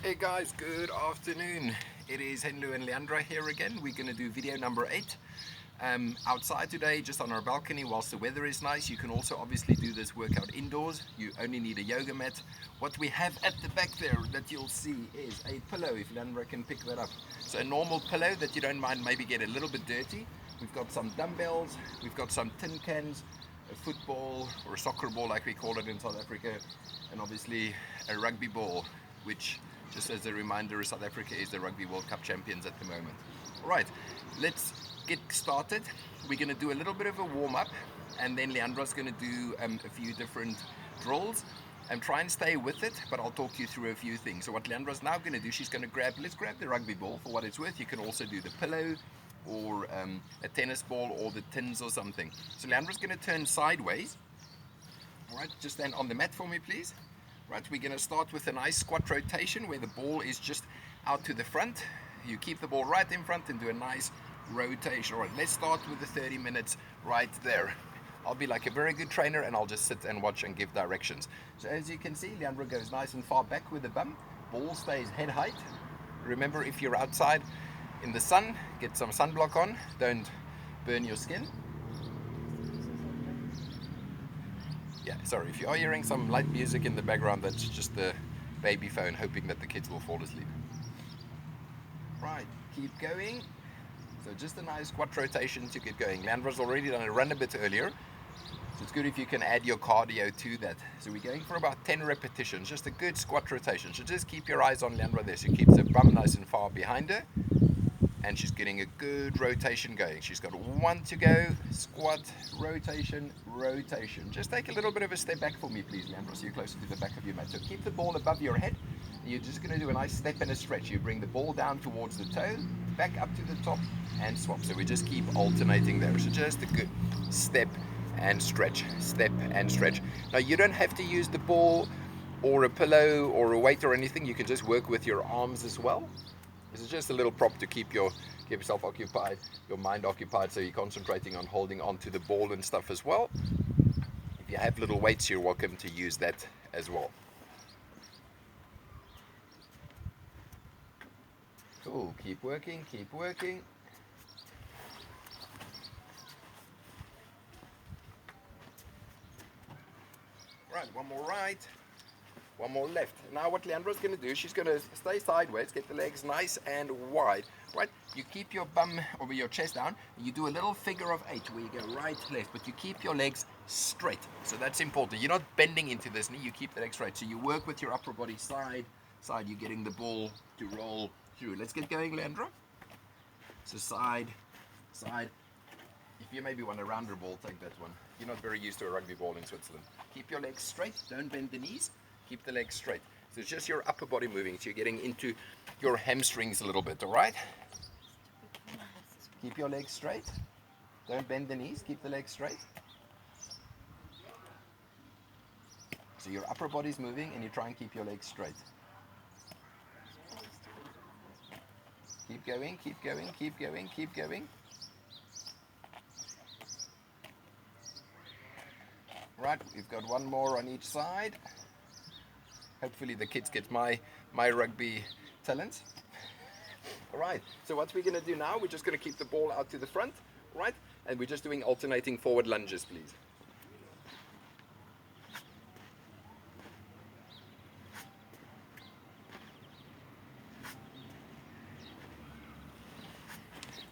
Hey guys, good afternoon. It is Henlu and Leandra here again. We're going to do video number 8 outside today, just on our balcony whilst the weather is nice. You can also obviously do this workout indoors. You only need a yoga mat. What we have at the back there that you'll see is a pillow, if Leandra can pick that up. So a normal pillow that you don't mind maybe get a little bit dirty. We've got some dumbbells, we've got some tin cans, a football or a soccer ball like we call it in South Africa, and obviously a rugby ball, which, just as a reminder, South Africa is the Rugby World Cup champions at the moment. All right, let's get started. We're going to do a little bit of a warm-up, and then Leandra's going to do a few different drills and try and stay with it, but I'll talk you through a few things. So what Leandra's now going to do, she's going to let's grab the rugby ball for what it's worth. You can also do the pillow or a tennis ball or the tins or something. So Leandra's going to turn sideways. All right, just stand on the mat for me, please. Right, we're going to start with a nice squat rotation where the ball is just out to the front. You keep the ball right in front and do a nice rotation. All right, let's start with the 30 minutes right there. I'll be like a very good trainer and I'll just sit and watch and give directions. So as you can see, Leandra goes nice and far back with the bum. Ball stays head height. Remember, if you're outside in the sun, get some sunblock on. Don't burn your skin. Yeah, sorry, if you are hearing some light music in the background, that's just the baby phone hoping that the kids will fall asleep. Right, keep going. So just a nice squat rotation to get going. Leandra's already done a run a bit earlier, so it's good if you can add your cardio to that. So we're going for about 10 repetitions, just a good squat rotation. So just keep your eyes on Leandra there. So keep the bum nice and far behind her, and she's getting a good rotation going. She's got 1 to go. Squat, rotation, rotation. Just take a little bit of a step back for me, please, Leandra, so you're closer to the back of your mat. So keep the ball above your head. You're just going to do a nice step and a stretch. You bring the ball down towards the toe, back up to the top, and swap. So we just keep alternating there. So just a good step and stretch, step and stretch. Now, you don't have to use the ball or a pillow or a weight or anything. You can just work with your arms as well. This is just a little prop to keep yourself occupied, your mind occupied, so you're concentrating on holding on to the ball and stuff as well. If you have little weights, you're welcome to use that as well. Cool, keep working, keep working. Right, one more right. One more left. Now what Leandra's going to do, she's going to stay sideways, get the legs nice and wide, right? You keep your bum over your chest down, you do a little figure of 8 where you go right, left, but you keep your legs straight. So that's important. You're not bending into this knee, you keep the legs straight. So you work with your upper body side, you're getting the ball to roll through. Let's get going, Leandra. So side, side. If you maybe want a rounder ball, take that one. You're not very used to a rugby ball in Switzerland. Keep your legs straight, don't bend the knees. Keep the legs straight. So it's just your upper body moving. So you're getting into your hamstrings a little bit, all right? Keep your legs straight. Don't bend the knees. Keep the legs straight. So your upper body's moving and you try and keep your legs straight. Keep going, keep going, keep going, keep going. Right, we've got one more on each side. Hopefully the kids get my rugby talent. All right, so what we're going to do now, we're just going to keep the ball out to the front, right? And we're just doing alternating forward lunges, please.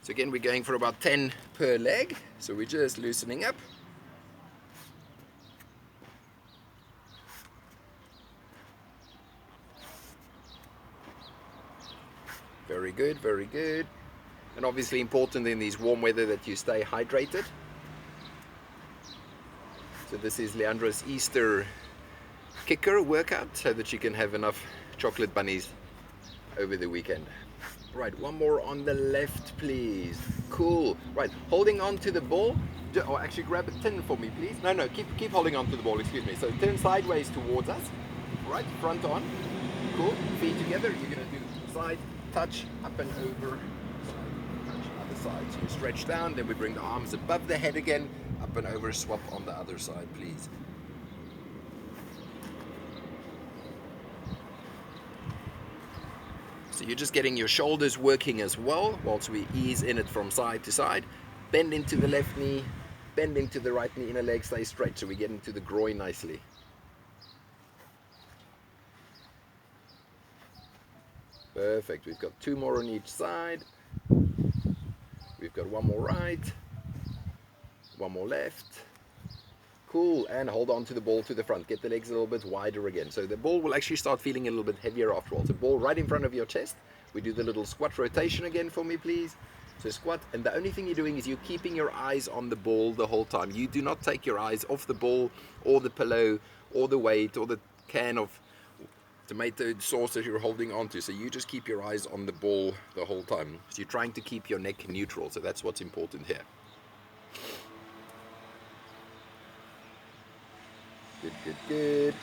So again, we're going for about 10 per leg. So we're just loosening up. Very good, very good. And obviously important in these warm weather that you stay hydrated. So this is Leandra's Easter kicker workout so that you can have enough chocolate bunnies over the weekend. Right, one more on the left, please. Cool. Right, holding on to the ball. Or actually grab a tin for me, please. No, keep holding on to the ball, excuse me. So turn sideways towards us. Right, front on. Cool. Feet together. You're going to do side, touch, up and over, side, touch, other side. So you stretch down, then we bring the arms above the head again, up and over, swap on the other side, please. So you're just getting your shoulders working as well, whilst we ease in it from side to side. Bend into the left knee, bend into the right knee, inner leg stay straight, so we get into the groin nicely. Perfect. We've got 2 more on each side. We've got 1 more right, 1 more left. Cool, and hold on to the ball to the front. Get the legs a little bit wider again. So the ball will actually start feeling a little bit heavier after all. So ball right in front of your chest. We do the little squat rotation again for me, please. So squat, and the only thing you're doing is you're keeping your eyes on the ball the whole time. You do not take your eyes off the ball or the pillow or the weight or the can of tomato sauce that you're holding onto. So you just keep your eyes on the ball the whole time. So you're trying to keep your neck neutral. So that's what's important here. Good, good, good.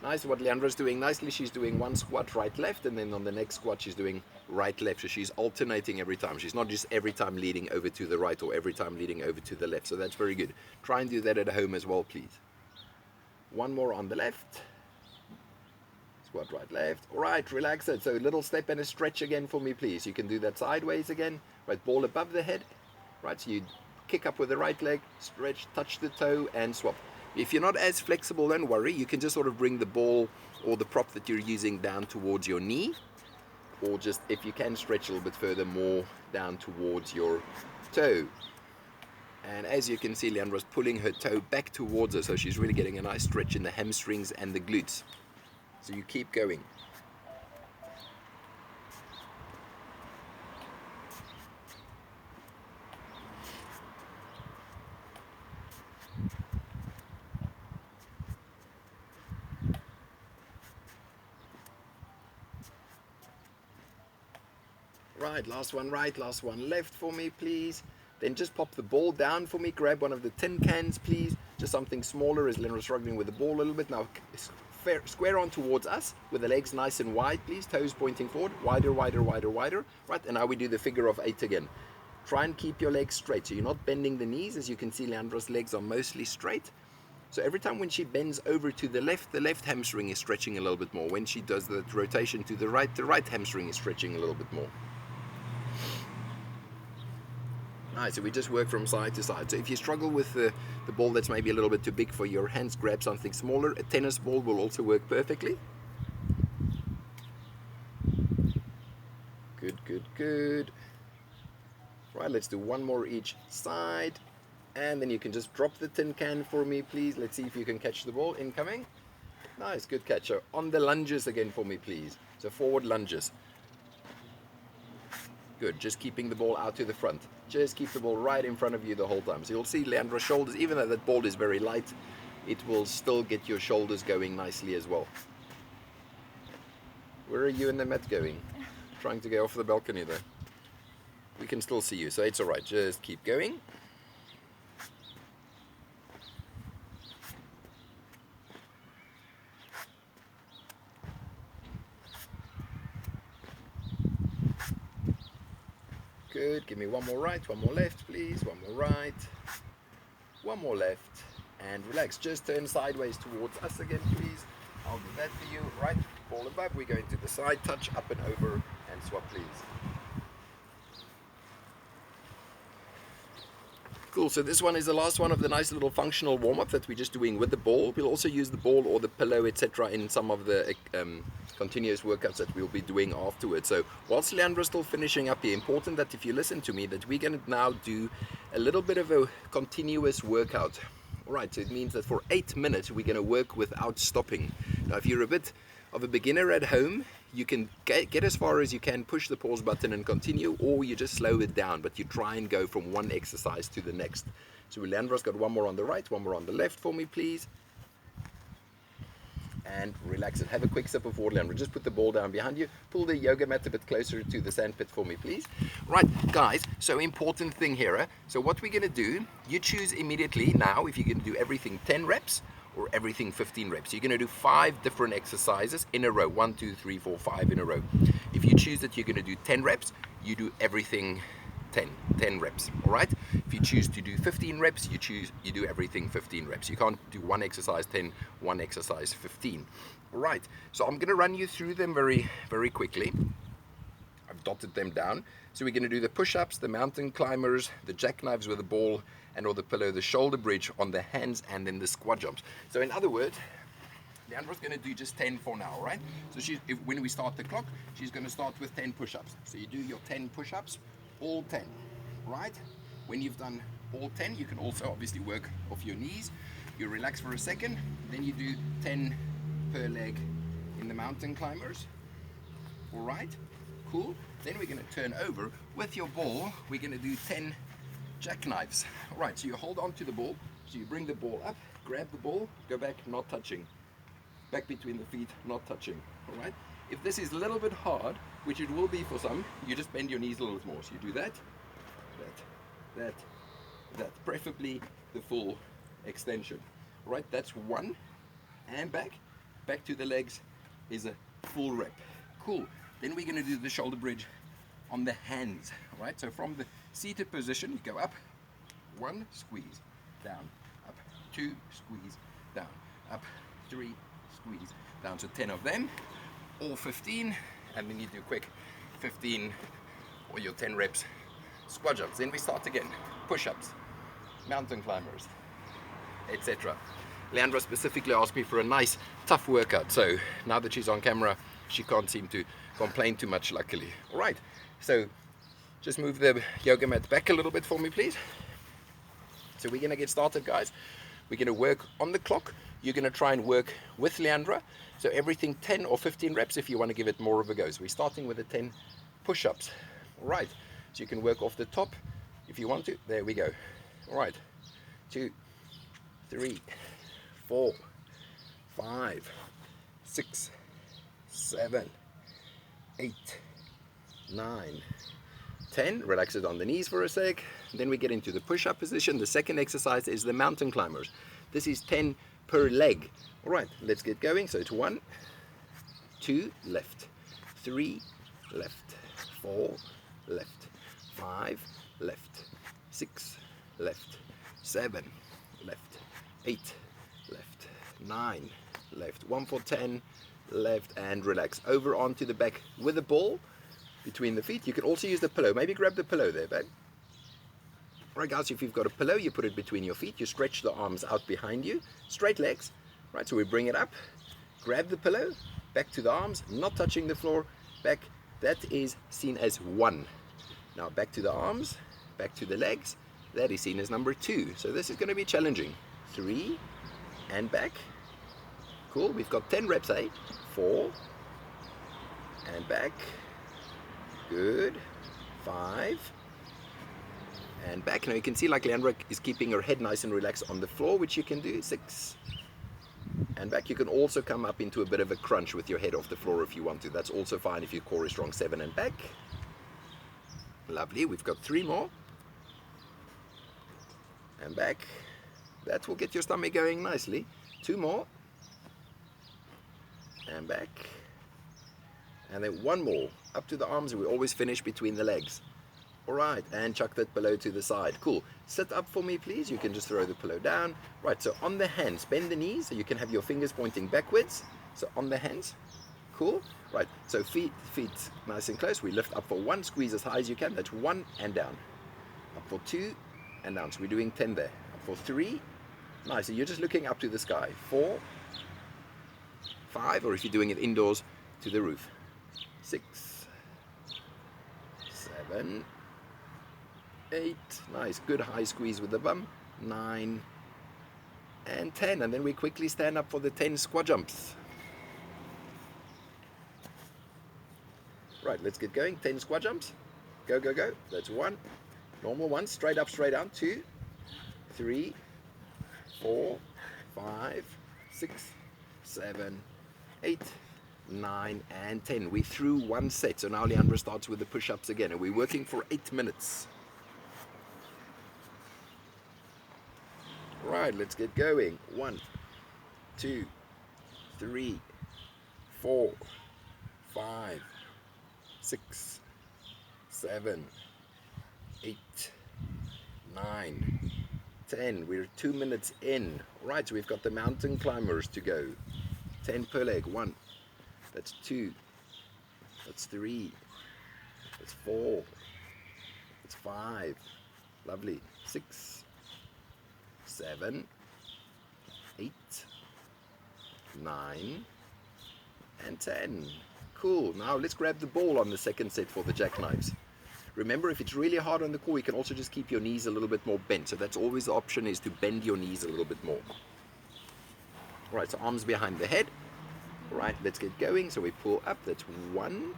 Nice what Leandra's doing nicely. She's doing 1 squat right left, and then on the next squat she's doing right left. So she's alternating every time. She's not just every time leading over to the right or every time leading over to the left. So that's very good. Try and do that at home as well, please. 1 more on the left. Squat right left. All right, relax it. So a little step and a stretch again for me, please. You can do that sideways again. Right, ball above the head. Right, so you kick up with the right leg, stretch, touch the toe, and swap. If you're not as flexible, don't worry. You can just sort of bring the ball or the prop that you're using down towards your knee, or just, if you can, stretch a little bit further more down towards your toe. And as you can see, Leandra's pulling her toe back towards her, so she's really getting a nice stretch in the hamstrings and the glutes. So you keep going. Right, last one right, last one left for me, please. Then just pop the ball down for me. Grab one of the tin cans, please. Just something smaller, as Leandra's struggling with the ball a little bit. Now, square on towards us with the legs nice and wide, please. Toes pointing forward. Wider, wider, wider, wider. Right, and now we do the figure of 8 again. Try and keep your legs straight. So you're not bending the knees. As you can see, Leandra's legs are mostly straight. So every time when she bends over to the left hamstring is stretching a little bit more. When she does the rotation to the right hamstring is stretching a little bit more. Nice, so we just work from side to side. So if you struggle with the ball that's maybe a little bit too big for your hands, grab something smaller. A tennis ball will also work perfectly. Good, good, good. Right, let's do 1 more each side. And then you can just drop the tin can for me, please. Let's see if you can catch the ball. Incoming. Nice, good catch. So on the lunges again for me, please. So forward lunges. Good, just keeping the ball out to the front. Just keep the ball right in front of you the whole time. So you'll see Leandra's shoulders, even though that ball is very light, it will still get your shoulders going nicely as well. Where are you and the mat going? Trying to go off the balcony there. We can still see you, so it's alright. Just keep going. Good, give me 1 more right, 1 more left, please. 1 more right, 1 more left, and relax. Just turn sideways towards us again, please. I'll do that for you. Right, ball above. We go into the side, touch up and over, and swap, please. Cool, so this one is the last one of the nice little functional warm-up that we're just doing with the ball. We'll also use the ball or the pillow, etc. in some of the continuous workouts that we'll be doing afterwards. So whilst Leandra's still finishing up here, important that if you listen to me, that we're going to now do a little bit of a continuous workout. Alright, so it means that for 8 minutes we're going to work without stopping. Now if you're a bit of a beginner at home, you can get as far as you can, push the pause button and continue, or you just slow it down, but you try and go from one exercise to the next. So Leandra's got 1 more on the right, 1 more on the left for me, please. And relax it. Have a quick sip of water, Leandra. Just put the ball down behind you. Pull the yoga mat a bit closer to the sandpit for me, please. Right, guys, so important thing here. So what we're going to do, you choose immediately now if you're going to do everything 10 reps or everything 15 reps. You're going to do 5 different exercises in a row. 1, 2, 3, 4, 5 in a row. If you choose that you're going to do 10 reps, you do everything 10 reps. All right. If you choose to do 15 reps, you do everything 15 reps. You can't do one exercise 10, one exercise 15. All right. So I'm going to run you through them very quickly. I've dotted them down. So we're going to do the push-ups, the mountain climbers, the jackknives with the ball and or the pillow, the shoulder bridge on the hands, and then the squat jumps. So in other words, Leandra's going to do just 10 for now, right? So when we start the clock, she's going to start with 10 push-ups. So you do your 10 push-ups, all 10, right? When you've done all 10, you can also obviously work off your knees. You relax for a second, then you do 10 per leg in the mountain climbers. All right, cool. Then we're going to turn over with your ball. We're going to do 10 jackknives. All right, so you hold on to the ball. So you bring the ball up, grab the ball, go back, not touching. Back between the feet, not touching. All right. If this is a little bit hard, which it will be for some, you just bend your knees a little bit more. So you do that, that, preferably the full extension. All right. That's one, and back to the legs is a full rep. Cool. Then we're going to do the shoulder bridge on the hands. All right. So from the seated position, you go up, one, squeeze, down, up, two, squeeze, down, up, three, squeeze, down to 10 of them, all 15, and then you do quick 15 or your 10 reps squat jumps. Then we start again, push-ups, mountain climbers, etc. Leandra specifically asked me for a nice tough workout, so now that she's on camera she can't seem to complain too much, luckily. All right, so just move the yoga mat back a little bit for me, please. So we're gonna get started, guys. We're going to work on the clock. You're going to try and work with Leandra. So everything 10 or 15 reps if you want to give it more of a go. So we're starting with the 10 push-ups. All right. So you can work off the top if you want to. There we go. All right. 2, 3, 4, 5, 6, 7, 8, 9, 10. Relax it on the knees for a sec. Then we get into the push-up position. The second exercise is the mountain climbers. This is 10 per leg. All right, let's get going. So it's 1, 2, left, 3, left, 4, left, 5, left, 6, left, 7, left, 8, left, 9, left, 1 for 10, left, and relax. Over onto the back with the ball between the feet. You can also use the pillow. Maybe grab the pillow there, babe. Right, guys, if you've got a pillow, you put it between your feet. You stretch the arms out behind you. Straight legs. Right, so we bring it up. Grab the pillow. Back to the arms. Not touching the floor. Back. That is seen as 1. Now back to the arms. Back to the legs. That is seen as number 2. So this is going to be challenging. 3. And back. Cool. We've got 10 reps, eh? 4. And back. Good. 5. And back. Now you can see like Leandra is keeping her head nice and relaxed on the floor, which you can do. 6. And back. You can also come up into a bit of a crunch with your head off the floor if you want to. That's also fine if your core is strong. 7 and back. Lovely. We've got 3 more. And back. That will get your stomach going nicely. 2 more. And back. And then 1 more. Up to the arms. We always finish between the legs. Alright, and chuck that pillow to the side. Cool. Sit up for me, please. You can just throw the pillow down. Right, so on the hands, bend the knees so you can have your fingers pointing backwards. So on the hands. Cool. Right, so feet nice and close. We lift up for 1, squeeze as high as you can. That's 1 and down. Up for 2 and down. So we're doing 10 there. Up for 3. Nice. So you're just looking up to the sky. 4, 5, or if you're doing it indoors, to the roof. 6, 7, 8, nice, good high squeeze with the bum. 9 and 10, and then we quickly stand up for the 10 squat jumps. Right, let's get going. 10 squat jumps. Go, go, go. That's 1. Normal 1, straight up, straight down. 2, 3, 4, 5, 6, 7, 8, 9 and 10. We threw 1 set, so now Leandra starts with the push-ups again, and we're working for 8 minutes. Right, let's get going. 1, 2, 3, 4, 5, 6, 7, 8, 9, 10. We're 2 minutes in. Right, so we've got the mountain climbers to go. 10 per leg. 1. That's 2. That's 3. That's 4. That's 5. Lovely. 6, 7, 8, 9, and 10. Cool. Now let's grab the ball on the second set for the jackknives. Remember, if it's really hard on the core, you can also just keep your knees a little bit more bent. So that's always the option, is to bend your knees a little bit more. All right, so arms behind the head. All right, let's get going. So we pull up. That's 1.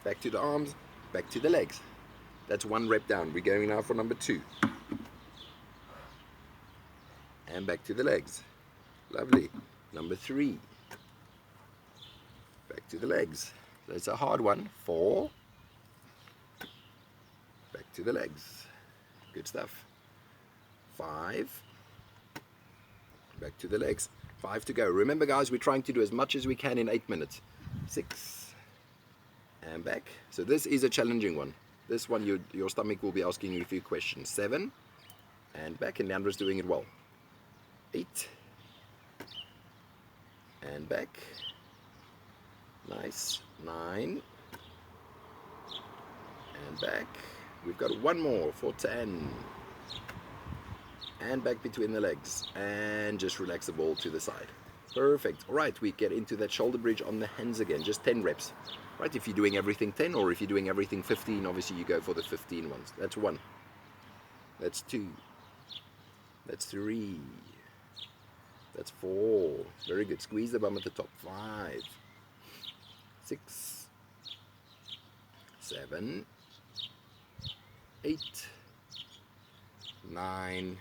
Back to the arms. Back to the legs. That's 1 rep down. We're going now for number 2. And back to the legs. Lovely. Number 3. Back to the legs. That's a hard one. 4. Back to the legs. Good stuff. 5. Back to the legs. 5 to go. Remember, guys, we're trying to do as much as we can in 8 minutes. 6. And back. So this is a challenging one. This one, your stomach will be asking you a few questions. 7. And back. And Leandra's doing it well. 8. And back. Nice. 9. And back. We've got 1 more for 10. And back between the legs. And just relax the ball to the side. Perfect. All right, we get into that shoulder bridge on the hands again. Just 10 reps. Right, if you're doing everything 10, or if you're doing everything 15, obviously you go for the 15 ones. That's 1. That's 2. That's 3. That's 4. Very good. Squeeze the bum at the top. 5. 6. 7. 8. 9.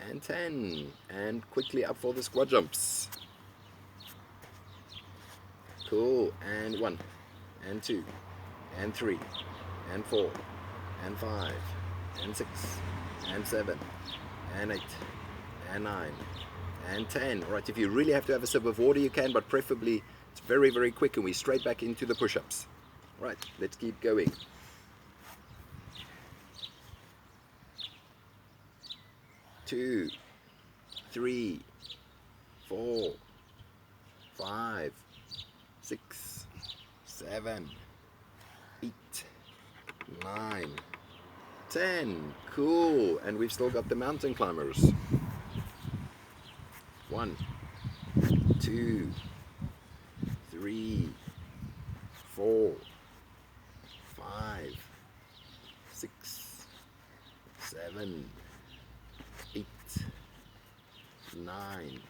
And 10. And quickly up for the squat jumps. Cool. And 1. And 2. And 3. And 4. And 5. And 6. And 7. And 8. And 9. And 10. All right, if you really have to have a sip of water, you can, but preferably it's very, very quick, and we're straight back into the push-ups. All right, let's keep going. 2, 3, 4, 5, 6, 7, 8, 9, 10. Cool. And we've still got the mountain climbers. 1, 2, 3, 4, 5, 6, 7, 8, 9,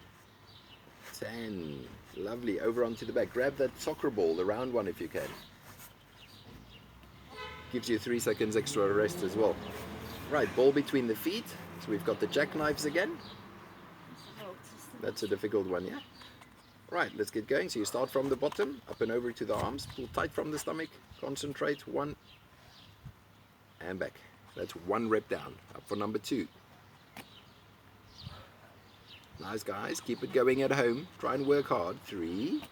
10. Lovely. Over onto the back. Grab that soccer ball, the round one, if you can. Gives you 3 seconds extra rest as well. Right, ball between the feet. So we've got the jackknives again. That's a difficult one, yeah? Right, let's get going. So you start from the bottom, up and over to the arms. Pull tight from the stomach. Concentrate. 1. And back. That's 1 rep down. Up for number 2. Nice, guys. Keep it going at home. Try and work hard. 3.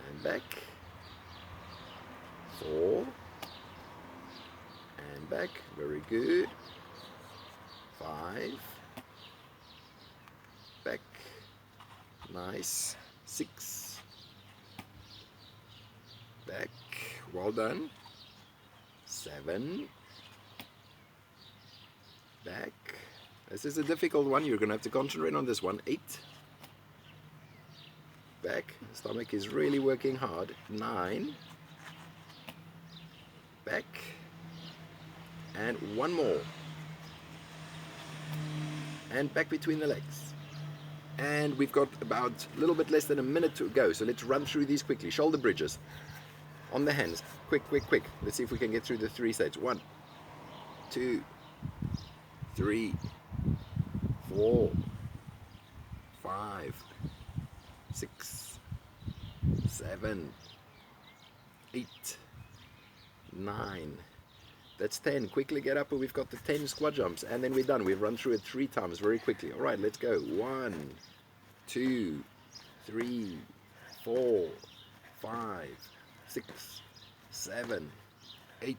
And back. 4. And back. Very good. 5. Back. Nice. 6. Back. Well done. 7. Back. This is a difficult one. You're going to have to concentrate on this one. 8. Back. Stomach is really working hard. 9. Back. And 1 more. And back between the legs. And we've got about a little bit less than a minute to go. So let's run through these quickly. Shoulder bridges. On the hands. Quick, quick, quick. Let's see if we can get through the 3 sets. 1, 2, 3, 4, 5, 6, 7, 8, 9. That's 10. Quickly get up, and we've got the 10 squat jumps, and then we're done. We've run through it 3 times very quickly. All right, let's go. 1, 2, 3, 4, 5, 6, 7, 8,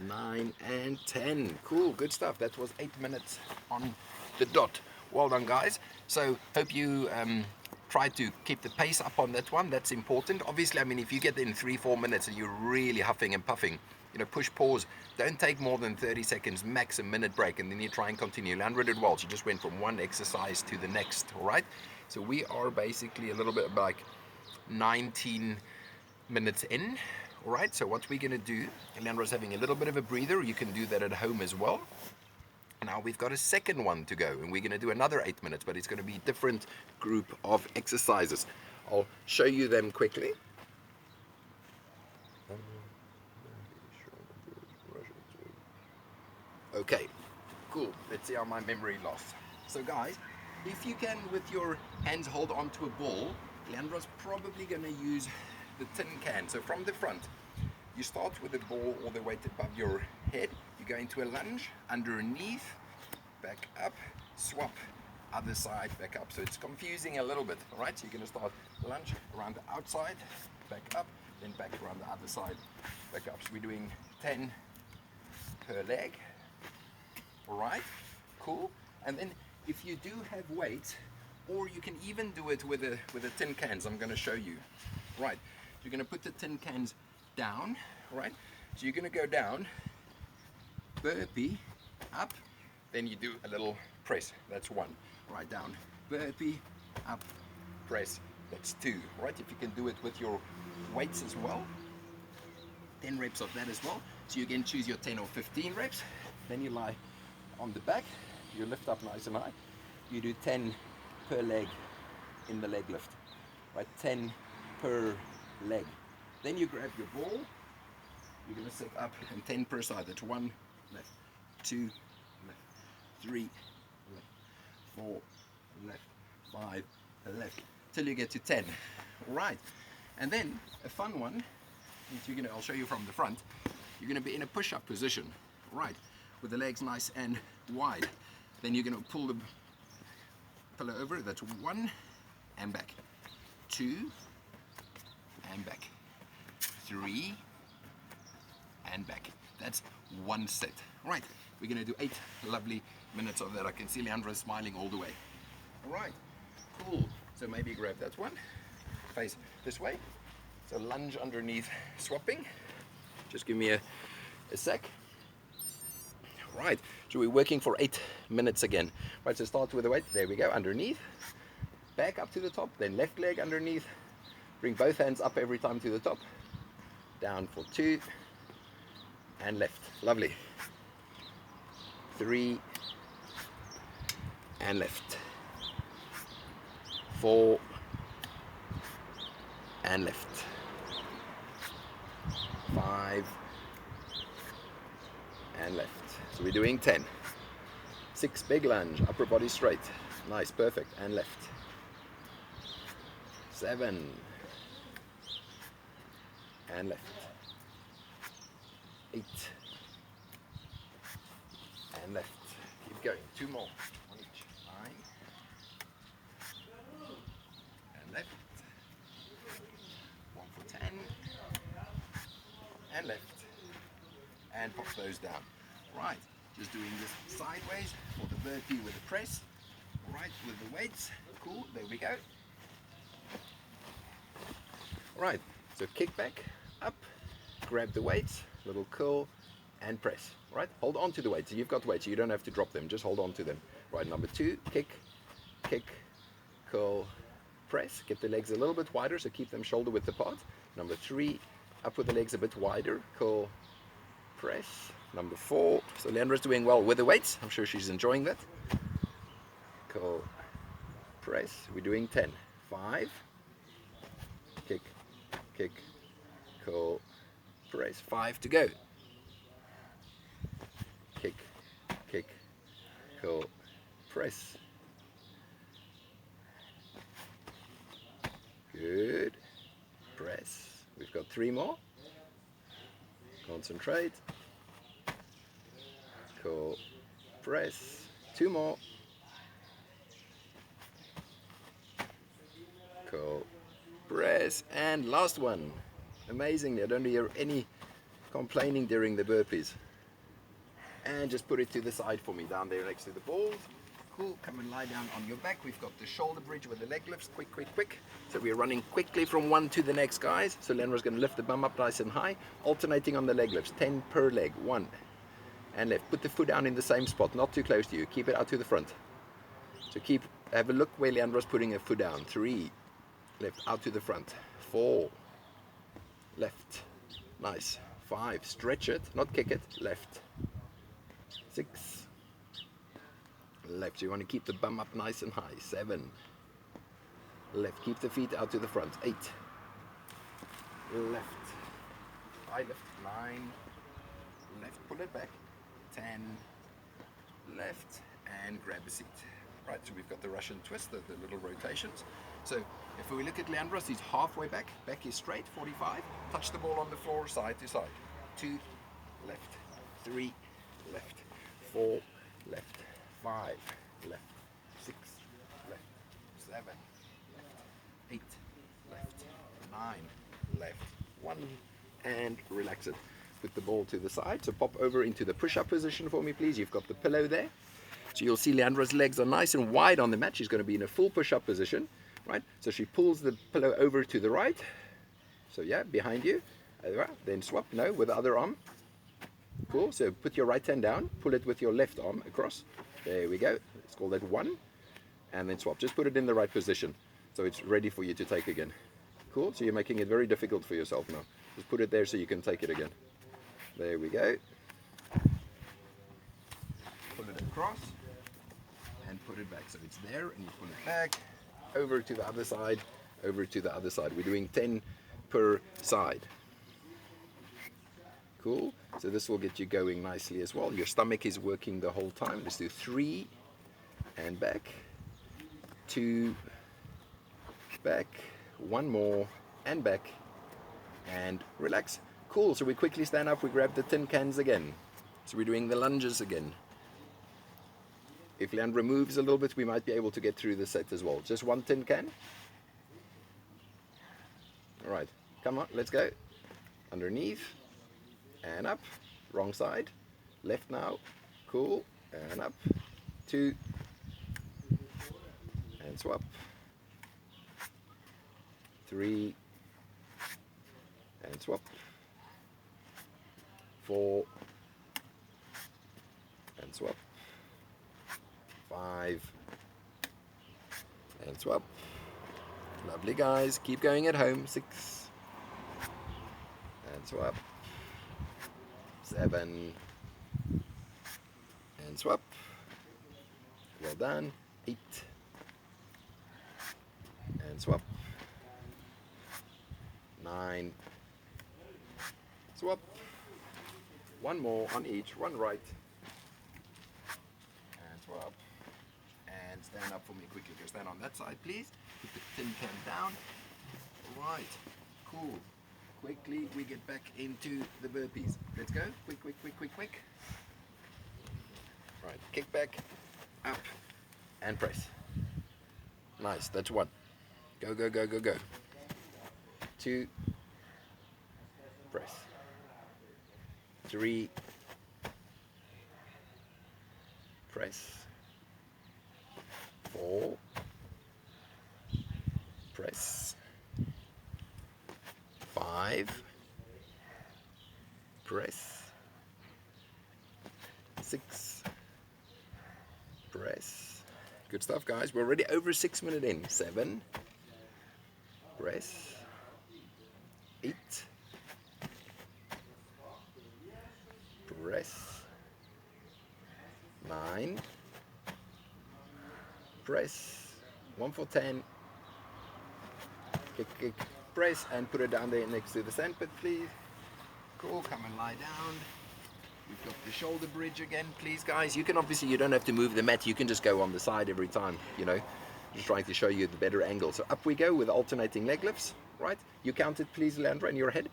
9 and 10. Cool, good stuff. That was 8 minutes on the dot. Well done, guys. So hope you try to keep the pace up on that one. That's important. Obviously, I mean, if you get in 3-4 minutes and you're really huffing and puffing, you know, push pause. Don't take more than 30 seconds, max a minute break, and then you try and continue. Leandra did well. She just went from one exercise to the next, all right? So we are basically a little bit like 19 minutes in, all right? So what we're gonna do, Leandra's having a little bit of a breather. You can do that at home as well. Now we've got a second one to go, and we're gonna do another 8 minutes, but it's gonna be a different group of exercises. I'll show you them quickly. Okay, cool. Let's see how my memory lost. So guys, if you can with your hands hold onto a ball, Leandra's probably going to use the tin can. So from the front, you start with the ball all the way above your head. You go into a lunge, underneath, back up, swap, other side, back up. So it's confusing a little bit, all right? So you're going to start lunge around the outside, back up, then back around the other side, back up. So we're doing 10 per leg. All right, cool. And then if you do have weights, or you can even do it with the tin cans, I'm going to show you. Right, you're going to put the tin cans down, right? So you're going to go down, burpee, up, then you do a little press. That's 1. Right, down, burpee, up, press. That's 2. Right, if you can do it with your weights as well, 10 reps of that as well. So you can choose your 10 or 15 reps. Then you lie on the back, you lift up nice and high. You do 10 per leg in the leg lift, right? 10 per leg. Then you grab your ball, you're going to sit up, and 10 per side. That's 1 left, 2 left, 3 left, 4 left, 5 left, till you get to 10. All right, and then a fun one, I'll show you from the front. You're going to be in a push-up position, right, with the legs nice and wide. Then you're going to pull the pillow over. That's 1 and back, 2 and back, 3 and back. That's 1 set. Right, we're going to do 8 lovely minutes of that. I can see Leandra smiling all the way. All right, cool. So maybe grab that one, face this way. So lunge underneath, swapping. Just give me a sec. Right, so we're working for 8 minutes again. Right, so start with the weight. There we go, underneath, back up to the top, then left leg underneath. Bring both hands up every time to the top. Down for 2, and left. Lovely. 3, and left. 4, and left. 5, and left. So we're doing 10. 6, big lunge, upper body straight. Nice, perfect, and left. 7, and left. 8, and left. Keep going, 2 more, 1 each. 9, and left. 1 for 10, and left. And pop those down. Right, just doing this sideways for the burpee with the press. Right, with the weights. Cool, there we go. Right, so kick back, up, grab the weights, little curl, and press. Right, hold on to the weights. So you've got weights, so you don't have to drop them, just hold on to them. Right, number 2, kick, kick, curl, press. Get the legs a little bit wider, so keep them shoulder width apart. Number 3, up with the legs a bit wider, curl, press. Number 4, so Leandra's doing well with the weights. I'm sure she's enjoying that. Curl, press. We're doing 10. 5, kick, kick, curl, press. 5 to go. Kick, kick, curl, press. Good. Press. We've got 3 more. Concentrate. Curl, press. 2 more. Curl, press. And last one. Amazingly, I don't hear any complaining during the burpees. And just put it to the side for me, down there next to the balls. Cool, come and lie down on your back. We've got the shoulder bridge with the leg lifts, quick, quick, quick. So we're running quickly from one to the next, guys. So Leandra's gonna lift the bum up nice and high, alternating on the leg lifts, 10 per leg, 1 and left. Put the foot down in the same spot, not too close to you. Keep it out to the front. So have a look where Leandra's putting her foot down. 3, left, out to the front. 4, left, nice. 5, stretch it, not kick it, left. 6, left, so you want to keep the bum up nice and high. 7, left, keep the feet out to the front. 8, left, high left. 9, left, pull it back. 10, left, and grab a seat. Right, so we've got the Russian twist, the little rotations. So if we look at Leandra, she's halfway back, back is straight, 45, touch the ball on the floor, side to side. 2, left, 3, left, 4, left, 5, left, 6, left, 7, left, 8, left, 9, left, 1, and relax it. Put the ball to the side, so pop over into the push-up position for me, please. You've got the pillow there. So you'll see Leandra's legs are nice and wide on the mat. She's going to be in a full push-up position, right? So she pulls the pillow over to the right. So yeah, behind you. Then swap, no, with the other arm. Cool, so put your right hand down, pull it with your left arm across. There we go. Let's call that 1. And then swap. Just put it in the right position so it's ready for you to take again. Cool, so you're making it very difficult for yourself now. Just put it there so you can take it again. There we go. Pull it across. Put it back, so it's there, and you pull it back, over to the other side, over to the other side. We're doing 10 per side. Cool, so this will get you going nicely as well. Your stomach is working the whole time. Let's do 3, and back, 2, back, 1 more, and back, and relax. Cool, so we quickly stand up, we grab the tin cans again. So we're doing the lunges again. If Leandra moves a little bit, we might be able to get through the set as well. Just 1 tin can. All right, come on, let's go. Underneath, and up. Wrong side. Left now. Cool, and up. 2, and swap. 3, and swap. 4, and swap. 5, and swap. Lovely, guys. Keep going at home. 6, and swap. 7, and swap. Well done. 8, and swap. 9, swap. 1 more on each. 1 right, and swap. And stand up for me quickly. Go stand on that side, please. Put the tin can down. Right, cool. Quickly, we get back into the burpees. Let's go. Quick, quick, quick, quick, quick. Right, kick back, up, and press. Nice, that's 1. Go, go, go, go, go. 2, press. 3, press. 4, press. 5, press. 6, press. Good stuff, guys. We're already over 6 minutes in. 7, press. 8, press. 9, press. 1 for 10. Kick, kick, press, and put it down there next to the sandpit, please. Cool, come and lie down. We've got the shoulder bridge again, please, guys. You can obviously, you don't have to move the mat. You can just go on the side every time, you know. Just trying to show you the better angle. So up we go with alternating leg lifts, right? You count it, please, Leandra, in your head.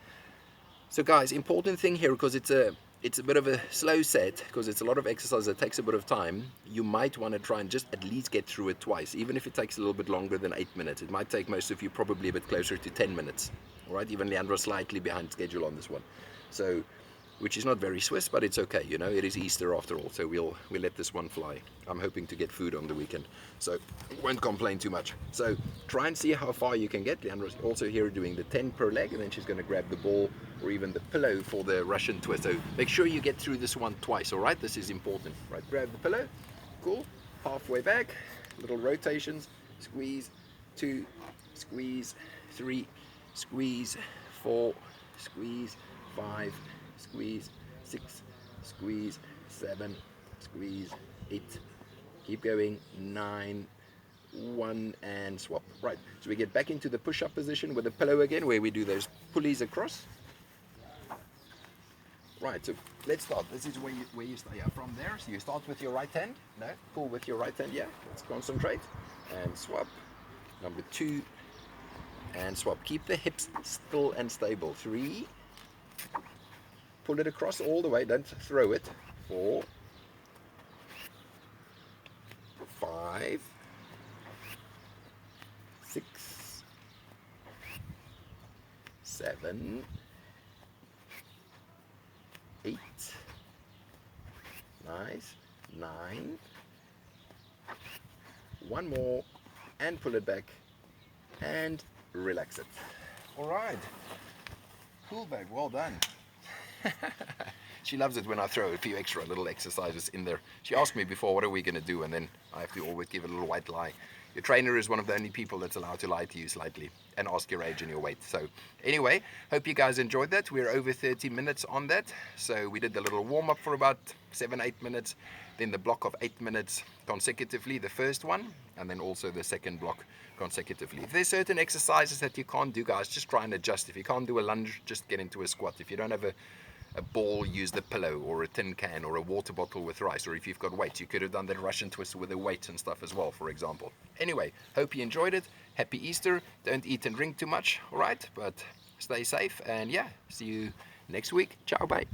So, guys, important thing here, because it's a bit of a slow set, because it's a lot of exercise that takes a bit of time. You might want to try and just at least get through it twice, even if it takes a little bit longer than 8 minutes. It might take most of you probably a bit closer to 10 minutes. All right, even Leandra slightly behind schedule on this one. So which is not very Swiss, but it's okay, you know, it is Easter after all, so we'll let this one fly. I'm hoping to get food on the weekend, so won't complain too much. So try and see how far you can get. Leandra's also here doing the 10 per leg, and then she's going to grab the ball or even the pillow for the Russian twist. So make sure you get through this one twice, all right? This is important. Right, grab the pillow, cool, halfway back, little rotations, squeeze, 2, squeeze, 3, squeeze, 4, squeeze, 5, squeeze, 6, squeeze, 7, squeeze, 8, keep going, 9, 1, and swap. Right, so we get back into the push-up position with the pillow again, where we do those pulleys across. Right, so let's start. This is where you start. Yeah, from there, so you start with your right hand. No, pull with your right hand, yeah. Let's concentrate. And swap. Number 2, and swap. Keep the hips still and stable. 3, pull it across all the way, don't throw it. 4, 5, 6, 7, 8, nice, 9, one more, and pull it back, and relax it. All right, pull back, well done. She loves it when I throw a few extra little exercises in there. She asked me before, what are we going to do? And then I have to always give a little white lie. Your trainer is one of the only people that's allowed to lie to you slightly and ask your age and your weight. So anyway, hope you guys enjoyed that. We're over 30 minutes on that. So we did the little warm-up for about 7-8 minutes, then the block of 8 minutes consecutively, the first one, and then also the second block consecutively. If there's certain exercises that you can't do, guys, just try and adjust. If you can't do a lunge, just get into a squat. If you don't have a ball, use the pillow or a tin can or a water bottle with rice, or if you've got weights, you could have done that Russian twist with a weight and stuff as well, for example. Anyway, hope you enjoyed it. Happy Easter. Don't eat and drink too much, all right? But stay safe, and yeah, see you next week. Ciao, bye.